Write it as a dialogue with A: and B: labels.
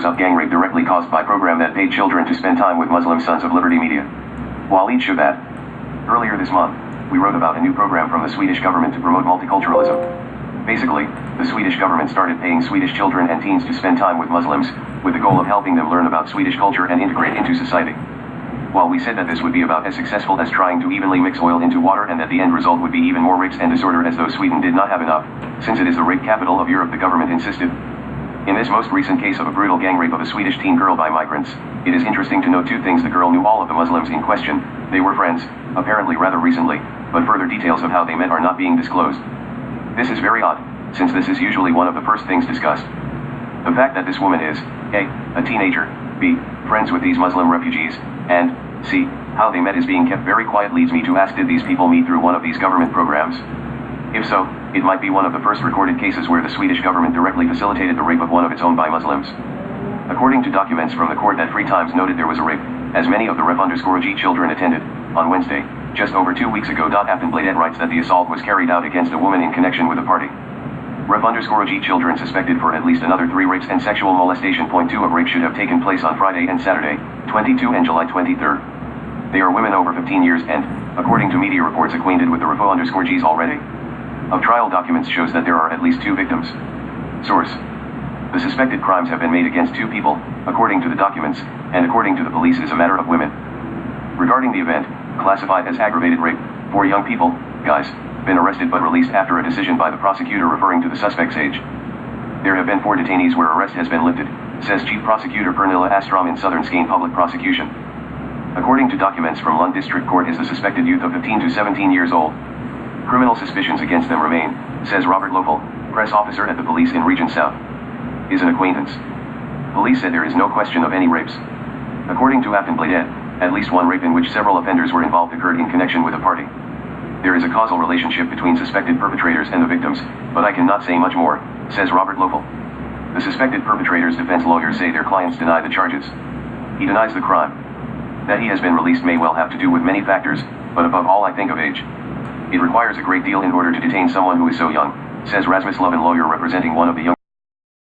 A: cases of gang rape directly caused by program that paid children to spend time with Muslim Sons of Liberty media. Waleed Shabat. Earlier this month, we wrote about a new program from the Swedish government to promote multiculturalism. Basically, the Swedish government started paying Swedish children and teens to spend time with Muslims, with the goal of helping them learn about Swedish culture and integrate into society. While we said that this would be about as successful as trying to evenly mix oil into water and that the end result would be even more rapes and disorder as though Sweden did not have enough, since it is the rape capital of Europe, the government insisted. In this most recent case of a brutal gang rape of a Swedish teen girl by migrants, it is interesting to note two things. The girl knew all of the Muslims in question, they were friends, apparently rather recently, but further details of how they met are not being disclosed. This is very odd, since this is usually one of the first things discussed. The fact that this woman is, A, a teenager, B, friends with these Muslim refugees, and, C, how they met is being kept very quiet leads me to ask, did these people meet through one of these government programs? If so, it might be one of the first recorded cases where the Swedish government directly facilitated the rape of one of its own by Muslims. According to documents from the court that 3 times noted there was a rape, as many of the Ref_G children attended, on Wednesday, just over 2 weeks ago. Aftonbladet writes that the assault was carried out against a woman in connection with a party. Ref_G children suspected for at least another 3 rapes and sexual molestation. Point 2 of rape should have taken place on Friday and Saturday, 22 and July 23. They are women over 15 years and, according to media reports, acquainted with the Ref_Gs already. Of trial documents shows that there are at least 2 victims. Source: the suspected crimes have been made against 2 people, according to the documents, and according to the police is a matter of women. Regarding the event, classified as aggravated rape, 4 young people, guys, been arrested but released after a decision by the prosecutor referring to the suspect's age. There have been 4 detainees where arrest has been lifted, says Chief Prosecutor Pernilla Astrom in Southern Skåne Public Prosecution. According to documents from Lund District Court, is the suspected youth of 15 to 17 years old. Criminal suspicions against them remain, says Robert Local, press officer at the police in Region South. Is an acquaintance. Police said there is no question of any rapes. According to Aftonbladet, at least 1 rape in which several offenders were involved occurred in connection with a party. There is a causal relationship between suspected perpetrators and the victims, but I cannot say much more, says Robert Local. The suspected perpetrators' defense lawyers say their clients deny the charges. He denies the crime. That he has been released may well have to do with many factors, but above all I think of age. It requires a great deal in order to detain someone who is so young, says Rasmus Loven, lawyer representing one of the young